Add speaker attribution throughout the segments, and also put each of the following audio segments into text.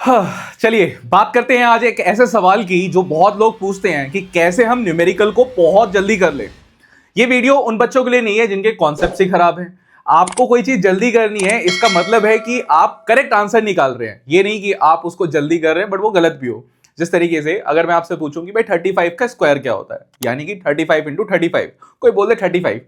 Speaker 1: चलिए बात करते हैं आज एक ऐसे सवाल की जो बहुत लोग पूछते हैं कि कैसे हम न्यूमेरिकल को बहुत जल्दी कर लें। ये वीडियो उन बच्चों के लिए नहीं है जिनके कॉन्सेप्ट ही खराब हैं। आपको कोई चीज जल्दी करनी है, इसका मतलब है कि आप करेक्ट आंसर निकाल रहे हैं, ये नहीं कि आप उसको जल्दी कर रहे हैं बट वो गलत भी हो। जिस तरीके से अगर मैं आपसे पूछूं कि भाई 35 का स्क्वायर क्या होता है, यानी कि 35 इंटू 35, कोई बोल दे 35,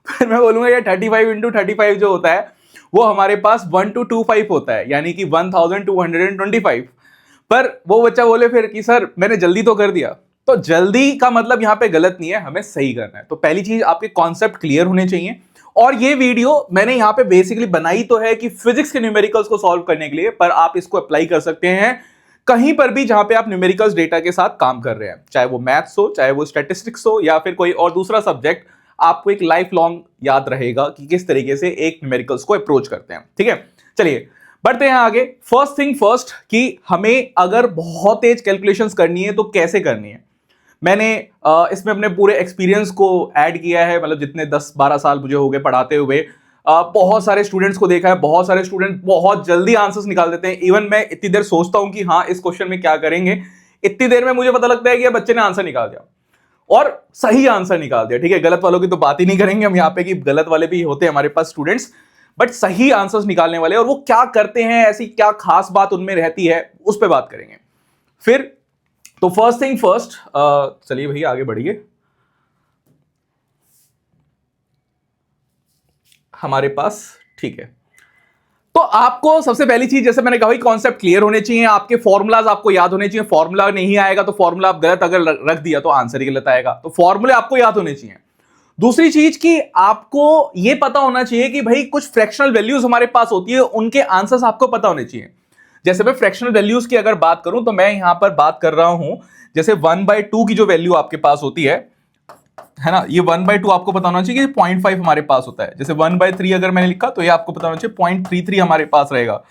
Speaker 1: फिर मैं बोलूंगा यार 35 इंटू 35 जो होता है वो हमारे पास 1225 होता है, यानी कि 1225। पर वो बच्चा बोले फिर कि सर मैंने जल्दी तो कर दिया। तो जल्दी का मतलब यहां पे गलत नहीं है, हमें सही करना है। तो पहली चीज आपके कॉन्सेप्ट क्लियर होने चाहिए। और ये वीडियो मैंने यहां पे बेसिकली बनाई तो है कि फिजिक्स के न्यूमेरिकल्स को सॉल्व करने के लिए, पर आप इसको अप्लाई कर सकते हैं कहीं पर भी जहां पे आप न्यूमेरिकल्स डेटा के साथ काम कर रहे हैं, चाहे वो मैथ्स हो, चाहे वो स्टैटिस्टिक्स हो, या फिर कोई और दूसरा सब्जेक्ट। आपको एक लाइफ लॉन्ग याद रहेगा कि किस तरीके से एक न्यूमेरिकल्स को अप्रोच करते हैं। ठीक है, चलिए बढ़ते हैं आगे। फर्स्ट थिंग फर्स्ट कि हमें अगर बहुत तेज कैलकुलेशंस करनी है तो कैसे करनी है। मैंने इसमें अपने पूरे एक्सपीरियंस को ऐड किया है, मतलब जितने 10-12 साल मुझे हो गए पढ़ाते हुए। बहुत सारे स्टूडेंट्स को देखा है, बहुत सारे स्टूडेंट बहुत जल्दी आंसर्स निकाल देते हैं। इवन मैं इतनी देर सोचता हूं कि हाँ इस क्वेश्चन में क्या करेंगे, इतनी देर में मुझे पता लगता है कि बच्चे ने आंसर निकाल दिया और सही आंसर निकाल दिया। ठीक है, गलत वालों की तो बात ही नहीं करेंगे हम यहाँ पे कि गलत वाले भी होते हैं हमारे पास स्टूडेंट्स, बट सही आंसर्स निकालने वाले। और वो क्या करते हैं, ऐसी क्या खास बात उनमें रहती है, उस पर बात करेंगे। फिर तो फर्स्ट थिंग फर्स्ट, चलिए भैया आगे बढ़िए। हमारे पास ठीक है, तो आपको सबसे पहली चीज जैसे मैंने कहा कॉन्सेप्ट क्लियर होने चाहिए, आपके फॉर्मूलाज आपको याद होने चाहिए। फॉर्मूला नहीं आएगा तो फॉर्मूला आप गलत अगर रख दिया तो आंसर ही गलत आएगा, तो फॉर्मूले आपको याद होने चाहिए। दूसरी चीज कि आपको यह पता होना चाहिए कि भाई कुछ फ्रैक्शनल वैल्यूज हमारे पास होती है, उनके आंसर्स आपको पता होने चाहिए। जैसे मैं फ्रैक्शनल वैल्यूज की अगर बात करूं तो मैं यहां पर बात कर रहा हूं, जैसे 1/2 की जो वैल्यू आपके पास होती है ना, ये 1/2 आपको पता होना चाहिए कि 0.5 हमारे पास होता है। जैसे 1/3 अगर मैंने लिखा तो ये आपको पता होना चाहिए 0.33 हमारे पास रहेगा।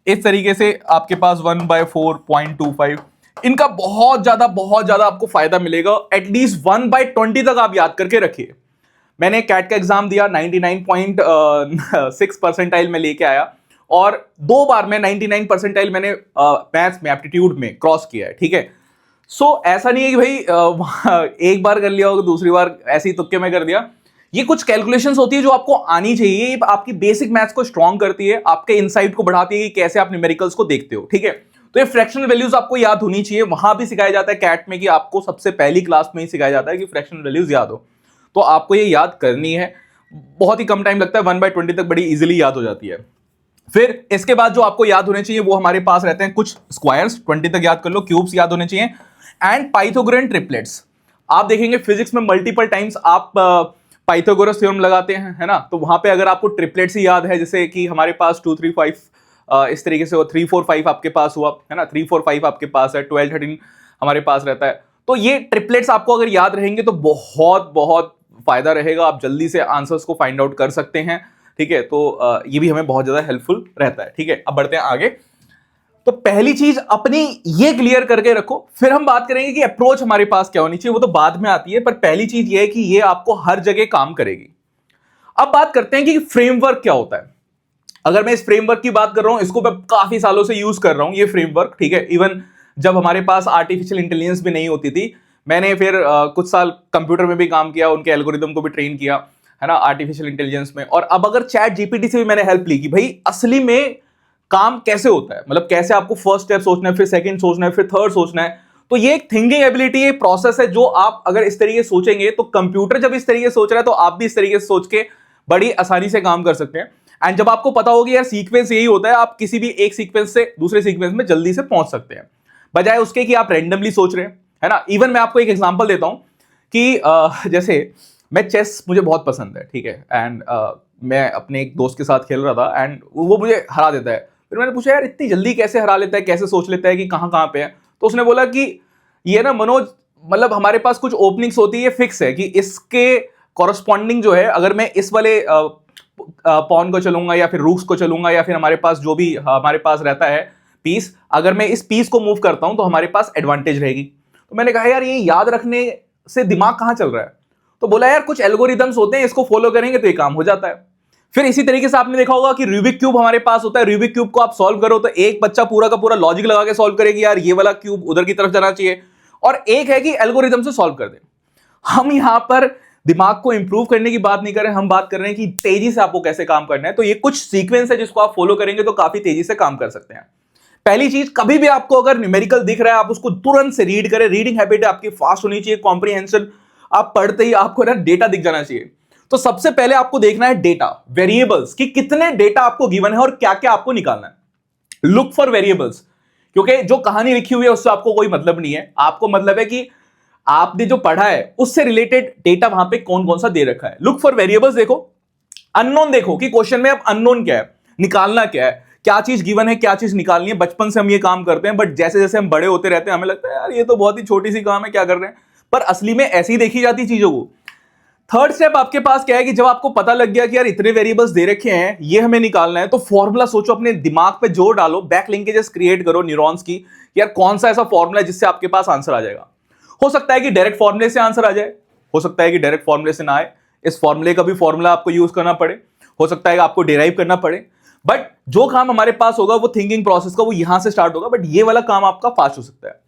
Speaker 1: इस तरीके से आपके पास 1/4 0.25, इनका बहुत ज्यादा आपको फायदा मिलेगा। एटलीस्ट 1/20 तक आप याद करके रखिए। मैंने कैट का एग्जाम दिया, 99.6 परसेंटाइल में लेके आया, और 2 बार में 99 परसेंटाइल मैंने मैथ्स में एप्टीट्यूड में क्रॉस किया है। ठीक है, सो ऐसा नहीं है कि भाई एक बार कर लिया होगा, दूसरी बार ऐसे ही तुक्के में कर दिया। ये कुछ कैलकुलेशंस होती है जो आपको आनी चाहिए, ये आपकी बेसिक मैथ्स को स्ट्रॉन्ग करती है, आपके इनसाइट को बढ़ाती है कि कैसे आप न्यूमेरिकल्स को देखते हो। ठीक है, तो ये फ्रैक्शनल वैल्यूज आपको याद होनी चाहिए। वहां भी सिखाया जाता है कैट में कि आपको सबसे पहली क्लास में ही सिखाया जाता है कि फ्रैक्शनल वैल्यूज याद हो, तो आपको ये याद करनी है। बहुत ही कम टाइम लगता है, 1/20 तक बड़ी इजीली याद हो जाती है। फिर इसके बाद जो आपको याद होने चाहिए वो हमारे पास रहते हैं कुछ स्क्वायर्स, 20 तक याद कर लो, क्यूब्स याद होने चाहिए, एंड पाइथागोरन ट्रिपलेट्स। आप देखेंगे फिजिक्स में मल्टीपल टाइम्स आप पाइथागोरस थ्योरम लगाते हैं, है ना, तो वहां पे अगर आपको ट्रिपलेट्स ही याद है, जैसे कि हमारे पास 2 3 5 इस तरीके से, 3 4 5 आपके पास हुआ, है ना, 3 4 5 आपके पास है, 12 13 हमारे पास रहता है। तो ये ट्रिपलेट्स आपको अगर याद रहेंगे तो बहुत बहुत फायदा रहेगा, आप जल्दी से आंसर्स को फाइंड आउट कर सकते हैं। ठीक है, तो ये भी हमें बहुत ज्यादा हेल्पफुल रहता है। ठीक है, अब बढ़ते हैं आगे। तो पहली चीज अपनी ये क्लियर करके रखो, फिर हम बात करेंगे कि अप्रोच हमारे पास क्या होनी चाहिए, वो तो बाद में आती है, पर पहली चीज ये है कि ये आपको हर जगह काम करेगी। अब बात करते हैं कि फ्रेमवर्क क्या होता है। अगर मैं इस फ्रेमवर्क की बात कर रहा हूं, इसको मैं काफी सालों से यूज कर रहा हूं ये फ्रेमवर्क। ठीक है, इवन जब हमारे पास आर्टिफिशियल इंटेलिजेंस भी नहीं होती थी, मैंने फिर कुछ साल कंप्यूटर में भी काम किया, उनके एल्गोरिदम को भी ट्रेन किया, है ना, आर्टिफिशियल इंटेलिजेंस में। और अब अगर चैट जीपीटी से भी मैंने हेल्प ली कि भाई असली में काम कैसे होता है, मतलब कैसे आपको फर्स्ट स्टेप सोचना है, फिर सेकंड सोचना है, फिर थर्ड सोचना है। तो ये एक थिंकिंग एबिलिटी, एक प्रोसेस है जो आप अगर इस तरीके से सोचेंगे, तो कंप्यूटर जब इस तरीके से सोच रहा है तो आप भी इस तरीके से सोच के बड़ी आसानी से काम कर सकते हैं। एंड जब आपको पता होगी यार सीक्वेंस यही होता है, आप किसी भी एक सीक्वेंस से दूसरे सीक्वेंस में जल्दी से पहुंच सकते हैं, बजाय उसके कि आप रैंडमली सोच रहे हैं, है ना। इवन मैं आपको एक एग्जांपल देता हूं कि जैसे मैं चेस मुझे बहुत पसंद है, ठीक है, एंड मैं अपने एक दोस्त के साथ खेल रहा था एंड वो मुझे हरा देता है। फिर मैंने पूछा यार इतनी जल्दी कैसे हरा लेता है, कैसे सोच लेता है कि कहां कहां पे है। तो उसने बोला कि ये ना मनोज, मतलब हमारे पास कुछ ओपनिंग्स होती है, फिक्स है कि इसके कॉरस्पॉन्डिंग जो है, अगर मैं इस वाले पॉन को चलूंगा या फिर रूक्स को चलूंगा या फिर हमारे पास जो भी हमारे पास रहता है पीस, अगर मैं इस पीस को मूव करता हूं तो हमारे पास एडवांटेज रहेगी। तो मैंने कहा यार ये याद रखने से दिमाग कहां चल रहा है। तो बोला यार कुछ एल्गोरिदम्स होते हैं, इसको फॉलो करेंगे तो ये काम हो जाता है। फिर इसी तरीके से आपने देखा होगा कि रूबिक क्यूब हमारे पास होता है, रूबिक क्यूब को आप सॉल्व करो तो एक बच्चा पूरा का पूरा लॉजिक लगा के सॉल्व करेगी, यार ये वाला क्यूब उधर की तरफ जाना चाहिए, और एक है कि एल्गोरिथम से सॉल्व कर दे। हम यहां पर दिमाग को इंप्रूव करने की बात नहीं कर रहे हैं, हम बात कर रहे हैं कि तेजी से आपको कैसे काम करना है। तो ये कुछ सीक्वेंस है जिसको आप फॉलो करेंगे तो काफी तेजी से काम कर सकते हैं। पहली चीज, कभी भी आपको अगर न्यूमेरिकल दिख रहा है आप उसको तुरंत से रीड करें, रीडिंग हैबिट आपकी फास्ट होनी चाहिए, कॉम्प्रिहेंशन आप पढ़ते ही आपको ना डेटा दिख जाना चाहिए। तो सबसे पहले आपको देखना है डेटा, वेरिएबल्स, कि कितने डेटा आपको गिवन है और क्या क्या आपको निकालना है। लुक फॉर वेरिएबल्स, क्योंकि जो कहानी लिखी हुई है उससे आपको कोई मतलब नहीं है, आपको मतलब है कि आपने जो पढ़ा है उससे रिलेटेड डेटा वहां पे कौन कौन सा दे रखा है। लुक फॉर वेरिएबल्स देखो, अननोन देखो कि क्वेश्चन में अब अननोन क्या है, निकालना क्या है, क्या चीज गिवन है, क्या चीज निकालनी है। बचपन से हम ये काम करते हैं, बट जैसे जैसे हम बड़े होते रहते हैं हमें लगता है यार ये तो बहुत ही छोटी सी काम है, क्या कर रहे हैं, पर असली में ऐसी ही देखी जाती चीजों को। थर्ड स्टेप आपके पास क्या है कि जब आपको पता लग गया कि यार इतने वेरिएबल्स दे रखे हैं, ये हमें निकालना है, तो फॉर्मूला सोचो, अपने दिमाग पे जोर डालो, बैक लिंकेजेस क्रिएट करो न्यूरॉन्स की, यार कौन सा ऐसा फॉर्मूला है जिससे आपके पास आंसर आ जाएगा। हो सकता है कि डायरेक्ट फॉर्मूले से आंसर आ जाए, हो सकता है कि डायरेक्ट फॉर्मूले से ना आए, इस फॉर्मूले का भी फॉर्मूला आपको यूज करना पड़े, हो सकता है कि आपको डिराइव करना पड़े, बट जो काम हमारे पास होगा वो थिंकिंग प्रोसेस का वो यहां से स्टार्ट होगा, बट ये वाला काम आपका फास्ट हो सकता है।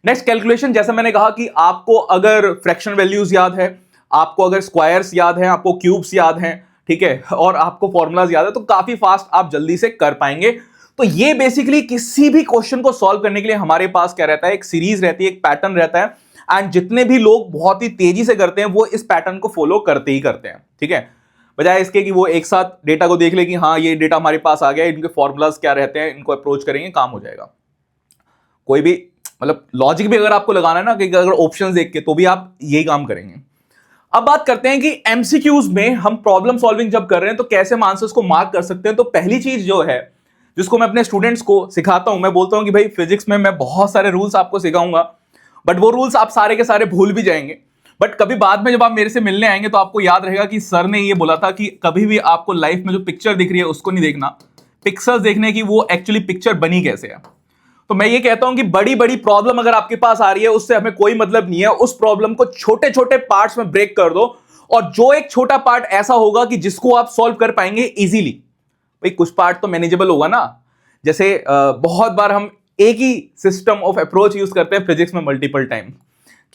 Speaker 1: नेक्स्ट कैलकुलेशन, जैसे मैंने कहा कि आपको अगर फ्रैक्शन वैल्यूज याद है, आपको अगर स्क्वायर्स याद है, आपको क्यूब्स याद हैं, ठीक है, और आपको फॉर्मूलाज याद है, तो काफी फास्ट आप जल्दी से कर पाएंगे। तो ये बेसिकली किसी भी क्वेश्चन को सॉल्व करने के लिए हमारे पास क्या रहता है, एक सीरीज रहती है, एक पैटर्न रहता है, एंड जितने भी लोग बहुत ही तेजी से करते हैं वो इस पैटर्न को फॉलो करते ही करते हैं, ठीक है, बजाय इसके कि वो एक साथ डेटा को देख ले कि हाँ ये डेटा हमारे पास आ गया, इनके फॉर्मूलाज क्या रहते हैं, इनको अप्रोच करेंगे, काम हो जाएगा। कोई भी मतलब लॉजिक भी अगर आपको लगाना है ना, कि अगर ऑप्शंस देख के, तो भी आप यही काम करेंगे। अब बात करते हैं कि एमसीक्यूज में हम प्रॉब्लम सॉल्विंग जब कर रहे हैं तो कैसे हम आंसर्स को मार्क कर सकते हैं। तो पहली चीज जो है जिसको मैं अपने स्टूडेंट्स को सिखाता हूं, मैं बोलता हूं कि भाई फिजिक्स में मैं बहुत सारे रूल्स आपको सिखाऊंगा, बट वो रूल्स आप सारे के सारे भूल भी जाएंगे, बट कभी बाद में जब आप मेरे से मिलने आएंगे तो आपको याद रहेगा कि सर ने ये बोला था कि कभी भी आपको लाइफ में जो पिक्चर दिख रही है उसको नहीं देखना, पिक्सल्स देखने की वो एक्चुअली पिक्चर बनी कैसे है। तो मैं ये कहता हूं कि बड़ी बड़ी प्रॉब्लम अगर आपके पास आ रही है उससे हमें कोई मतलब नहीं है, उस प्रॉब्लम को छोटे छोटे पार्ट्स में ब्रेक कर दो, और जो एक छोटा पार्ट ऐसा होगा कि जिसको आप सॉल्व कर पाएंगे इजीली। भाई कुछ पार्ट तो मैनेजेबल होगा ना, जैसे बहुत बार हम एक ही सिस्टम ऑफ अप्रोच यूज करते हैं फिजिक्स में मल्टीपल टाइम,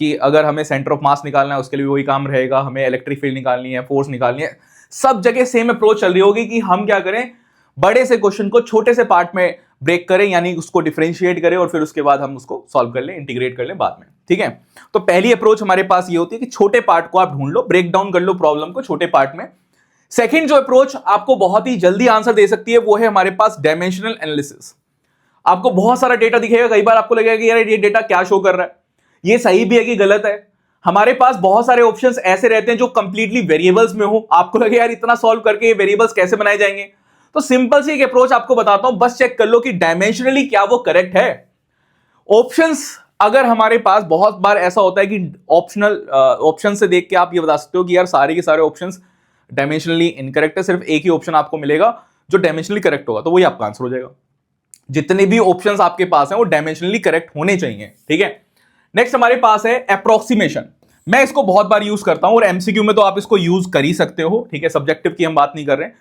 Speaker 1: कि अगर हमें सेंटर ऑफ मास निकालना है उसके लिए वही काम रहेगा, हमें इलेक्ट्रिक फील्ड निकालनी है, फोर्स निकालनी है, सब जगह सेम अप्रोच चल रही होगी कि हम क्या करें, बड़े से क्वेश्चन को छोटे से पार्ट में ब्रेक करें, यानी उसको डिफरेंशिएट करें और फिर उसके बाद हम उसको सॉल्व कर लें, इंटीग्रेट कर लें बाद में, ठीक है। तो पहली अप्रोच हमारे पास ये होती है कि छोटे पार्ट को आप ढूंढ लो, ब्रेक डाउन कर लो प्रॉब्लम को छोटे पार्ट में। सेकंड जो अप्रोच आपको बहुत ही जल्दी आंसर दे सकती है वो है हमारे पास डायमेंशनल एनालिसिस। आपको बहुत सारा डेटा दिखेगा, कई बार आपको लगेगा कि यार ये डेटा क्या शो कर रहा है, ये सही भी है कि गलत है। हमारे पास बहुत सारे ऑप्शंस ऐसे रहते हैं जो कंप्लीटली वेरिएबल्स में हो, आपको लगे यार इतना सॉल्व करके ये वेरिएबल्स कैसे बनाए जाएंगे, तो सिंपल सी एक अप्रोच आपको बताता हूं, बस चेक कर लो कि डायमेंशनली क्या वो करेक्ट है। ऑप्शंस अगर हमारे पास, बहुत बार ऐसा होता है कि ऑप्शन से देख के आप ये बता सकते हो कि यार सारे के सारे ऑप्शंस डायमेंशनली इनकरेक्ट है, सिर्फ एक ही ऑप्शन आपको मिलेगा जो डायमेंशनली करेक्ट होगा, तो वही आपका आंसर हो जाएगा। जितने भी ऑप्शंस आपके पास हैं वो डायमेंशनली करेक्ट होने चाहिए, ठीक है। नेक्स्ट हमारे पास है अप्रोक्सीमेशन। मैं इसको बहुत बार यूज करता हूं और एमसीक्यू में तो आप इसको यूज कर ही सकते हो, ठीक है, सब्जेक्टिव की हम बात नहीं कर रहे हैं।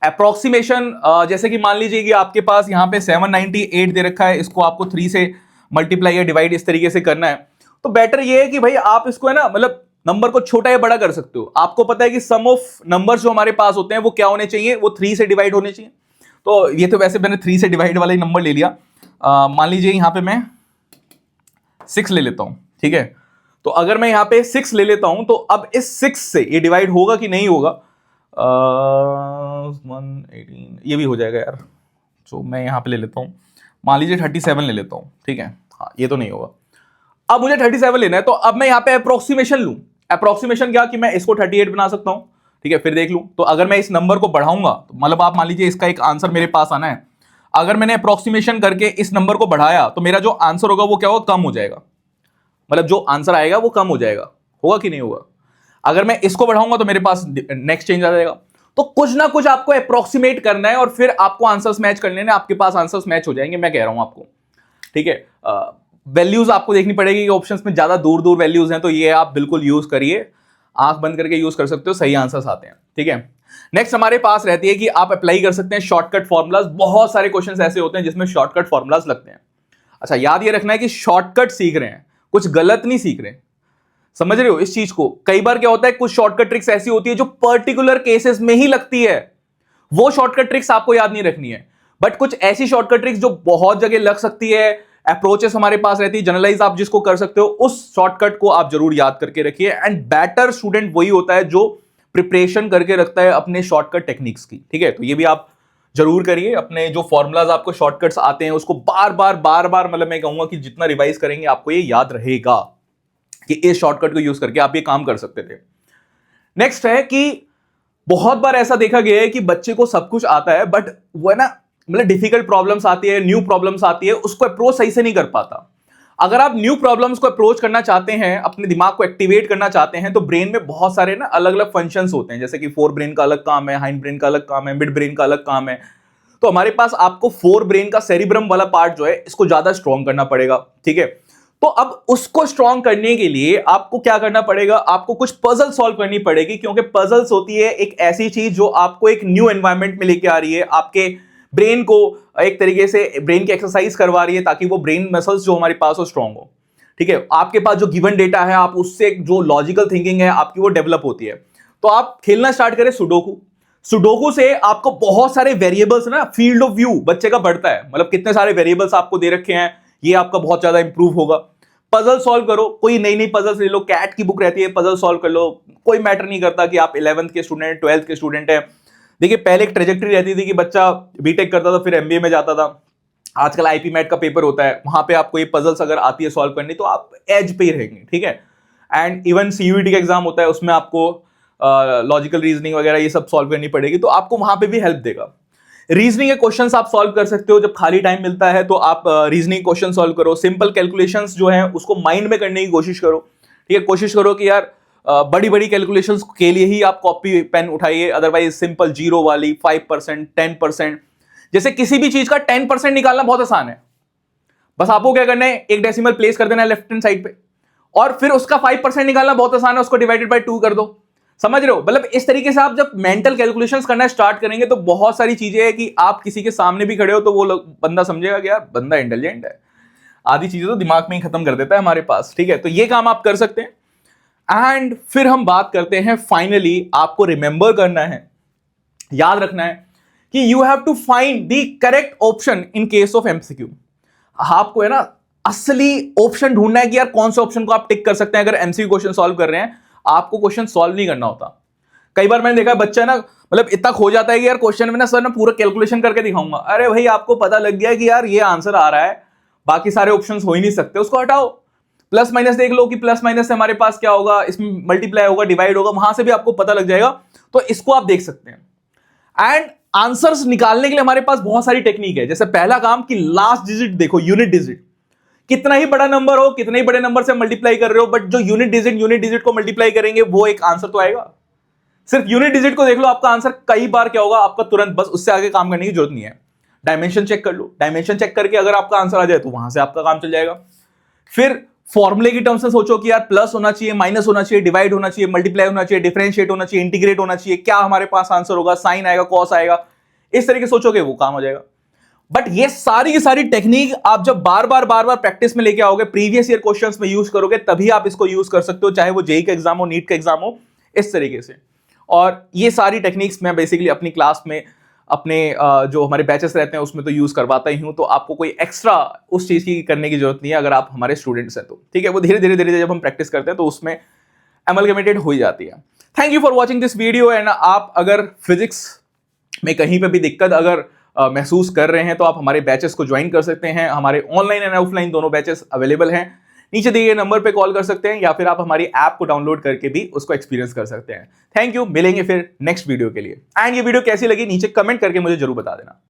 Speaker 1: अप्रोक्सीमेशन, जैसे कि मान लीजिए कि आपके पास यहां पे 798 दे रखा है, इसको आपको 3 से मल्टीप्लाई या डिवाइड इस तरीके से करना है, तो बेटर ये है कि भाई आप इसको है ना, मतलब नंबर को छोटा या बड़ा कर सकते हो। आपको पता है कि सम ऑफ नंबर्स जो हमारे पास होते हैं वो क्या होने चाहिए, वो 3 से डिवाइड होने चाहिए। तो ये तो वैसे मैंने 3 से डिवाइड वाला ही नंबर ले लिया, मान लीजिए यहां पे मैं 6 ले लेता हूं, ठीक है। तो अगर मैं यहां पे 6 ले लेता हूं तो अब इस 6 से ये डिवाइड होगा कि नहीं होगा, 118 ये भी हो जाएगा यार, तो मैं यहां पे ले लेता हूं, मान लीजिए 37 ले लेता हूं, ठीक है, हाँ ये तो नहीं होगा। अब मुझे 37 लेना है, तो अब मैं यहां पे अप्रोक्सीमेशन लूं। अप्रोक्सीमेशन क्या कि मैं इसको 38 बना सकता हूं, ठीक है, फिर देख लूं। तो अगर मैं इस नंबर को बढ़ाऊंगा, तो मतलब आप मान लीजिए इसका एक आंसर मेरे पास आना है, अगर मैंने अप्रोक्सीमेशन करके इस नंबर को बढ़ाया तो मेरा जो आंसर होगा वो क्या होगा, कम हो जाएगा, मतलब जो आंसर आएगा वो कम हो जाएगा, होगा कि नहीं होगा। अगर मैं इसको बढ़ाऊंगा तो मेरे पास नेक्स्ट चेंज आ जाएगा। तो कुछ ना कुछ आपको अप्रोक्सीमेट करना है और फिर आपको आंसर्स मैच कर लेने, आपके पास आंसर्स मैच हो जाएंगे, मैं कह रहा हूं आपको, ठीक है। वैल्यूज आपको देखनी पड़ेगी कि ऑप्शंस में ज्यादा दूर दूर वैल्यूज हैं, तो ये आप बिल्कुल यूज करिए, आंख बंद करके यूज कर सकते हो, सही आंसर्स आते हैं, ठीक है। नेक्स्ट हमारे पास रहती है कि आप अप्लाई कर सकते हैं शॉर्टकट फॉर्मुलाज। बहुत सारे क्वेश्चंस ऐसे होते हैं जिसमें शॉर्टकट फॉर्मुलाज लगते हैं। अच्छा, याद ये रखना है कि शॉर्टकट सीख रहे हैं, कुछ गलत नहीं सीख रहे। समझ रहे हो इस चीज को? कई बार क्या होता है, कुछ शॉर्टकट ट्रिक्स ऐसी होती है जो पर्टिकुलर केसेस में ही लगती है, वो शॉर्टकट ट्रिक्स आपको याद नहीं रखनी है। बट कुछ ऐसी शॉर्टकट ट्रिक्स जो बहुत जगह लग सकती है, अप्रोचेस हमारे पास रहती है, जनरलाइज आप जिसको कर सकते हो, उस शॉर्टकट को आप जरूर याद करके रखिए। एंड बेटर स्टूडेंट वही होता है जो प्रिपरेशन करके रखता है अपने शॉर्टकट टेक्निक्स की। ठीक है, तो ये भी आप जरूर करिए। अपने जो फॉर्मुलाज आपको शॉर्टकट्स आते हैं उसको बार बार मतलब मैं कहूंगा कि जितना रिवाइज करेंगे आपको ये याद रहेगा कि इस शॉर्टकट को यूज करके आप ये काम कर सकते थे। नेक्स्ट है कि बहुत बार ऐसा देखा गया है कि बच्चे को सब कुछ आता है, बट वो है ना, मतलब डिफिकल्ट प्रॉब्लम्स आती है, न्यू प्रॉब्लम्स आती है, उसको अप्रोच सही से नहीं कर पाता। अगर आप न्यू प्रॉब्लम्स को अप्रोच करना चाहते हैं, अपने दिमाग को एक्टिवेट करना चाहते हैं, तो ब्रेन में बहुत सारे ना अलग अलग फंक्शंस होते हैं। जैसे कि फोर ब्रेन का अलग काम है, हाइंड ब्रेन का अलग काम है, मिड ब्रेन का अलग काम है। तो हमारे पास आपको फोर ब्रेन का सेरिब्रम वाला पार्ट जो है इसको ज्यादा स्ट्रॉन्ग करना पड़ेगा। ठीक है, तो अब उसको स्ट्रॉन्ग करने के लिए आपको क्या करना पड़ेगा, आपको कुछ पजल सॉल्व करनी पड़ेगी, क्योंकि पजल्स होती है एक ऐसी चीज जो आपको एक न्यू एनवायरनमेंट में लेके आ रही है, आपके ब्रेन को एक तरीके से ब्रेन की एक्सरसाइज करवा रही है ताकि वो ब्रेन मसल्स जो हमारे पास हो स्ट्रॉन्ग हो। ठीक है, आपके पास जो गिवन डेटा है, आप उससे जो लॉजिकल थिंकिंग है आपकी वो डेवलप होती है। तो आप खेलना स्टार्ट करें सुडोकू। सुडोकू से आपको बहुत सारे वेरिएबल्स ना, फील्ड ऑफ व्यू बच्चे का बढ़ता है, मतलब कितने सारे वेरिएबल्स आपको दे रखे हैं, ये आपका बहुत ज्यादा इंप्रूव होगा। पजल सॉल्व करो, कोई नई नई पजल्स ले लो, कैट की बुक रहती है, पजल सॉल्व कर लो। कोई मैटर नहीं करता कि आप 11th के स्टूडेंट 12th के स्टूडेंट हैं। देखिए, पहले एक ट्रेजेक्टरी रहती थी कि बच्चा बीटेक करता था फिर एमबीए में जाता था। आजकल आईपी मैट का पेपर होता है, वहां पे आपको ये पजल्स अगर आती है सॉल्व करनी तो आप एज पे ही रहेंगे। ठीक है, एंड इवन सीयूईटी का एग्जाम होता है, उसमें आपको लॉजिकल रीजनिंग वगैरह ये सब सॉल्व करनी पड़ेगी, तो आपको वहां पे भी हेल्प देगा। रीजनिंग के क्वेश्चंस आप सॉल्व कर सकते हो, जब खाली टाइम मिलता है तो आप रीजनिंग क्वेश्चन सॉल्व करो। सिंपल कैलकुलेशंस जो हैं उसको माइंड में करने की कोशिश करो। ठीक है, कोशिश करो कि यार बड़ी बड़ी कैलकुलेशंस के लिए ही आप कॉपी पेन उठाइए, अदरवाइज सिंपल जीरो वाली 5%, 10%, जैसे किसी भी चीज का 10% निकालना बहुत आसान है। बस आपको क्या करना है, एक डेसिमल प्लेस कर देना है लेफ्ट हैंड साइड पे, और फिर उसका 5% निकालना बहुत आसान है, उसको डिवाइडेड बाय 2 कर दो। समझ रहे हो? मतलब इस तरीके से आप जब मेंटल कैलकुलेशंस करना स्टार्ट करेंगे तो बहुत सारी चीजें हैं कि आप किसी के सामने भी खड़े हो तो वो बंदा समझेगा कि यार बंदा इंटेलिजेंट है। आधी चीजें तो दिमाग में ही खत्म कर देता है हमारे पास। ठीक है, तो ये काम आप कर सकते हैं। एंड फिर हम बात करते हैं, फाइनली आपको रिमेंबर करना है, याद रखना है कि you have to find the correct option in case of MCQ. आपको है ना असली ऑप्शन ढूंढना है कि यार कौन से ऑप्शन को आप टिक कर सकते हैं। अगर एमसीक्यू क्वेश्चन सॉल्व कर रहे हैं, आपको क्वेश्चन सॉल्व नहीं करना होता। कई बार मैंने देखा बच्चा ना मतलब इतना खो जाता है कि यार क्वेश्चन में ना सर ना पूरा कैलकुलेशन करके दिखाऊंगा। अरे भाई, आपको पता लग गया कि यार ये आंसर आ रहा है, बाकी सारे ऑप्शंस हो ही नहीं सकते, उसको हटाओ। प्लस माइनस देख लो कि प्लस माइनस से हमारे पास क्या होगा, इसमें मल्टीप्लाई होगा, डिवाइड होगा, वहां से भी आपको पता लग जाएगा। तो इसको आप देख सकते हैं। एंड आंसर्स निकालने के लिए हमारे पास बहुत सारी टेक्निक है। जैसे पहला काम कि लास्ट डिजिट देखो, यूनिट डिजिट, कितना ही बड़ा नंबर हो, कितने ही बड़े नंबर से मल्टीप्लाई कर रहे हो, बट जो यूनिट डिजिट को मल्टीप्लाई करेंगे वो एक आंसर तो आएगा। सिर्फ यूनिट डिजिट को देख लो, आपका आंसर कई बार क्या होगा आपका तुरंत, बस उससे आगे काम करने की जरूरत नहीं है। डायमेंशन चेक कर लो, डायमेंशन चेक करके अगर आपका आंसर आ जाए तो वहां से आपका काम चल जाएगा। फिर फॉर्मूले की टर्म्स में सोचो कि यार प्लस होना चाहिए, माइनस होना चाहिए, डिवाइड होना चाहिए, मल्टीप्लाई होना चाहिए, डिफरेंशिएट होना चाहिए, इंटीग्रेट होना चाहिए, क्या हमारे पास आंसर होगा, साइन आएगा, कॉस आएगा, इस तरीके सोचोगे वो काम हो जाएगा। बट ये सारी की सारी टेक्निक आप जब बार बार प्रैक्टिस में लेके आओगे, प्रीवियस ईयर क्वेश्चंस में यूज करोगे, तभी आप इसको यूज कर सकते हो, चाहे वो जेईई का एग्जाम हो, नीट का एग्जाम हो, इस तरीके से। और ये सारी टेक्निक्स मैं बेसिकली अपनी क्लास में, अपने जो हमारे बैचेस रहते हैं उसमें तो यूज करवाता ही हूं, तो आपको कोई एक्स्ट्रा उस चीज की करने की जरूरत नहीं है अगर आप हमारे स्टूडेंट्स हैं तो। ठीक है, वो धीरे धीरे जब हम प्रैक्टिस करते हैं तो उसमें अमलगमेटेड हो ही जाती है। Thank you for watching this video. And आप अगर फिजिक्स में कहीं पे भी दिक्कत अगर महसूस कर रहे हैं तो आप हमारे बैचेस को ज्वाइन कर सकते हैं। हमारे ऑनलाइन एंड ऑफलाइन दोनों बैचेस अवेलेबल हैं। नीचे दिए गए नंबर पे कॉल कर सकते हैं या फिर आप हमारी ऐप को डाउनलोड करके भी उसको एक्सपीरियंस कर सकते हैं। थैंक यू, मिलेंगे फिर नेक्स्ट वीडियो के लिए। एंड ये वीडियो कैसी लगी नीचे कमेंट करके मुझे जरूर बता देना।